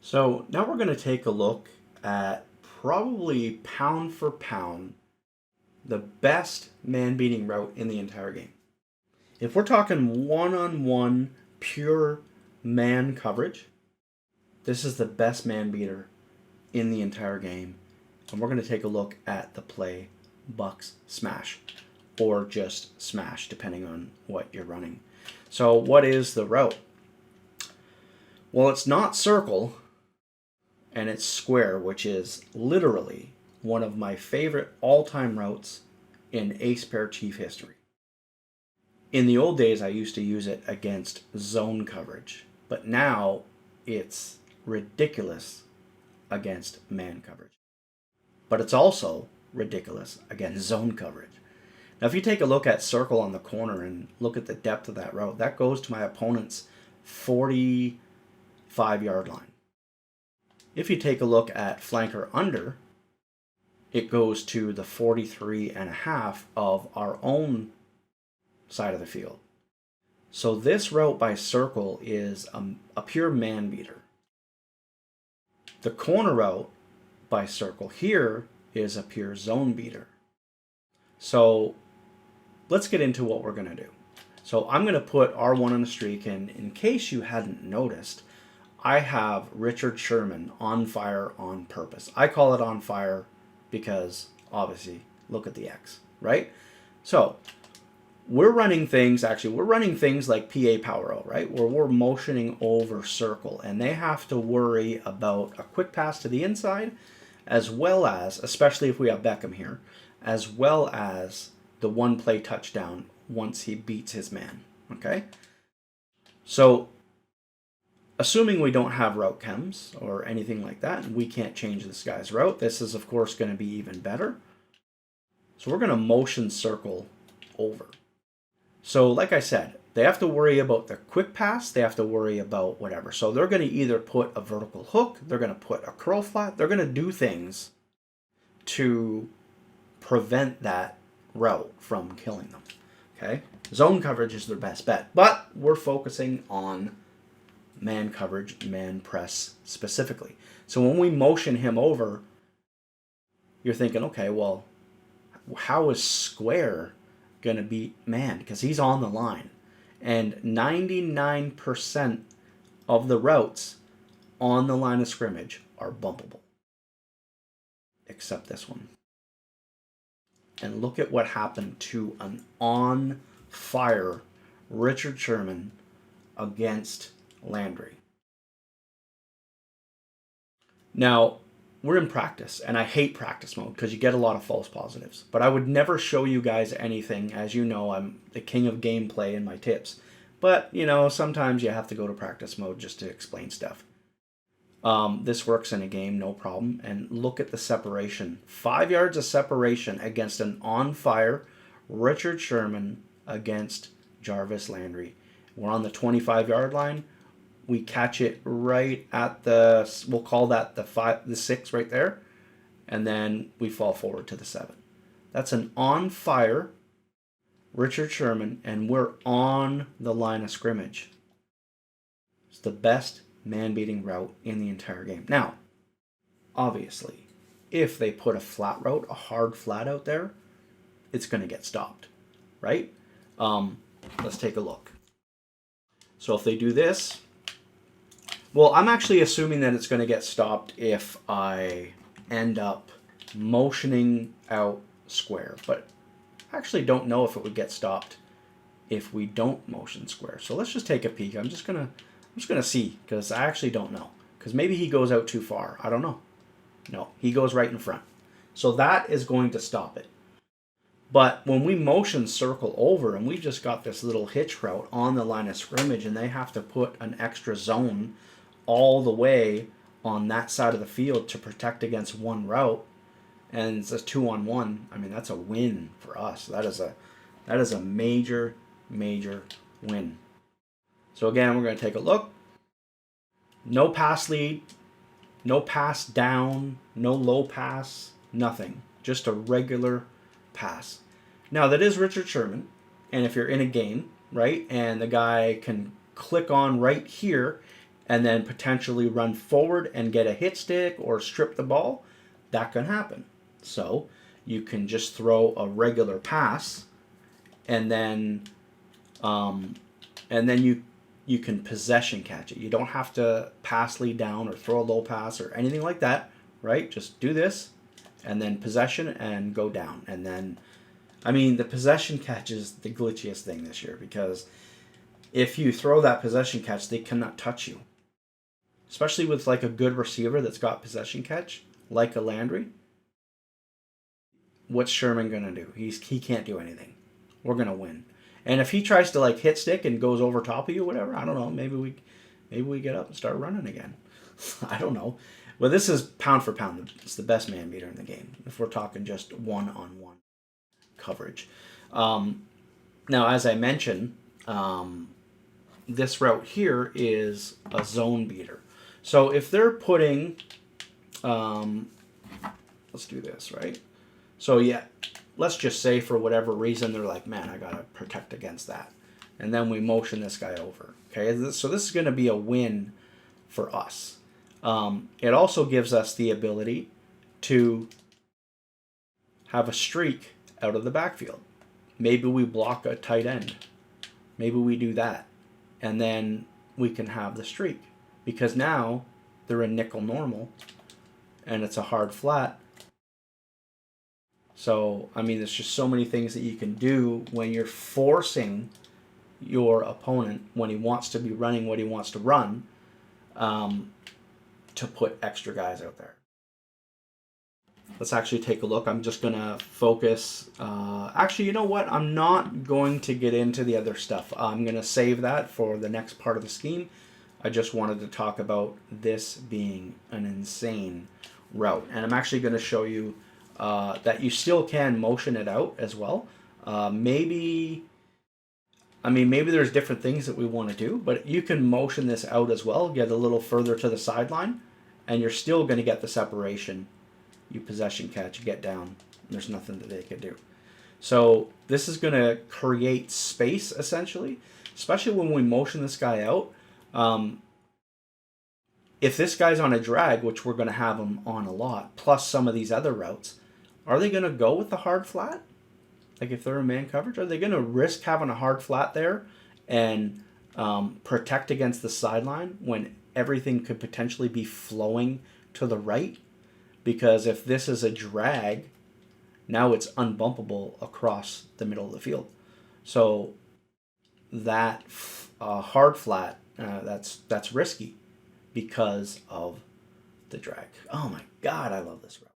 So now we're going to take a look at probably pound for pound the best man-beating route in the entire game. If we're talking one-on-one pure man coverage, this is the best man beater in the entire game. And we're going to take a look at the play Bucs Smash, or just Smash, depending on what you're running. So what is the route? Well, it's not circle, and it's square, which is literally one of my favorite all-time routes in ace pair chief history. In the old days, I used to use it against zone coverage, but now it's ridiculous against man coverage. But it's also ridiculous against zone coverage. Now, if you take a look at circle on the corner and look at the depth of that route, that goes to my opponent's 45-yard line. If you take a look at flanker under, it goes to the 43.5 of our own side of the field. So this route by circle is a pure man beater. The corner route by circle here is a pure zone beater. So let's get into what we're going to do. So I'm going to put R1 on a streak, and in case you hadn't noticed, I have Richard Sherman on fire on purpose. I call it on fire because, obviously, look at the X, right? So we're running things like PA Power O, right? Where we're motioning over circle, and they have to worry about a quick pass to the inside, as well as, especially if we have Beckham here, as well as the one play touchdown once he beats his man, okay? So assuming we don't have route chems or anything like that, and we can't change this guy's route, this is of course going to be even better. So we're going to motion circle over. So like I said, they have to worry about the quick pass, they have to worry about whatever. So they're going to either put a vertical hook, they're going to put a curl flat, they're going to do things to prevent that route from killing them. Okay? Zone coverage is their best bet, but we're focusing on man coverage, man press specifically. So when we motion him over, you're thinking, okay, well, how is square going to beat man? Because he's on the line. And 99% of the routes on the line of scrimmage are bumpable. Except this one. And look at what happened to an on-fire Richard Sherman against Landry. Now, we're in practice, and I hate practice mode because you get a lot of false positives. But I would never show you guys anything. As you know, I'm the king of gameplay in my tips. But, you know, sometimes you have to go to practice mode just to explain stuff. This works in a game, no problem. And look at the separation. 5 yards of separation against an on-fire Richard Sherman against Jarvis Landry. We're on the 25-yard line. We catch it right at the, we'll call that the 6 right there. And then we fall forward to the 7. That's an on-fire Richard Sherman, and we're on the line of scrimmage. It's the best man-beating route in the entire game. Now, obviously, if they put a flat route, a hard flat out there, it's going to get stopped, right? Let's take a look. So if they do this, well, I'm actually assuming that it's going to get stopped if I end up motioning out square, but I actually don't know if it would get stopped if we don't motion square. So let's just take a peek. I'm just gonna see, because I actually don't know. Because maybe he goes out too far. I don't know. No, he goes right in front. So that is going to stop it. But when we motion circle over, and we've just got this little hitch route on the line of scrimmage, and they have to put an extra zone all the way on that side of the field to protect against one route, and it's a 2-on-1, I mean, that's a win for us. That is a major, major win. So again, we're going to take a look. No pass lead, no pass down, no low pass, nothing. Just a regular pass. Now, that is Richard Sherman, and if you're in a game, right, and the guy can click on right here and then potentially run forward and get a hit stick or strip the ball, that can happen. So you can just throw a regular pass, and then you can possession catch it. You don't have to pass lead down or throw a low pass or anything like that, right? Just do this, and then possession and go down. And then, I mean, the possession catch is the glitchiest thing this year, because if you throw that possession catch, they cannot touch you. Especially with like a good receiver that's got possession catch, like a Landry. What's Sherman going to do? He can't do anything. We're going to win. And if he tries to like hit stick and goes over top of you, whatever, I don't know, maybe we get up and start running again. I don't know. Well, this is pound for pound. It's the best man beater in the game, if we're talking just one-on-one coverage. Now, as I mentioned, this route here is a zone beater. So if they're putting, let's do this, right? So yeah, let's just say for whatever reason they're like, man, I gotta protect against that, and then we motion this guy over. Okay, so this is going to be a win for us. It also gives us the ability to have a streak out of the backfield. Maybe we block a tight end. Maybe we do that, and then we can have the streak, because now they're in nickel normal and it's a hard flat. So, I mean, there's just so many things that you can do when you're forcing your opponent, when he wants to be running what he wants to run, to put extra guys out there. Let's actually take a look. I'm just going to focus. Actually, you know what? I'm not going to get into the other stuff. I'm going to save that for the next part of the scheme. I just wanted to talk about this being an insane route. And I'm actually going to show you that you still can motion it out as well. Maybe there's different things that we want to do, but you can motion this out as well, get a little further to the sideline, and you're still going to get the separation. You possession catch, get down, there's nothing that they could do. So this is going to create space, essentially, especially when we motion this guy out. If this guy's on a drag, which we're going to have him on a lot, plus some of these other routes, are they going to go with the hard flat? Like if they're in man coverage, are they going to risk having a hard flat there and protect against the sideline when everything could potentially be flowing to the right? Because if this is a drag, now it's unbumpable across the middle of the field. So that hard flat, that's risky because of the drag. Oh my God, I love this route.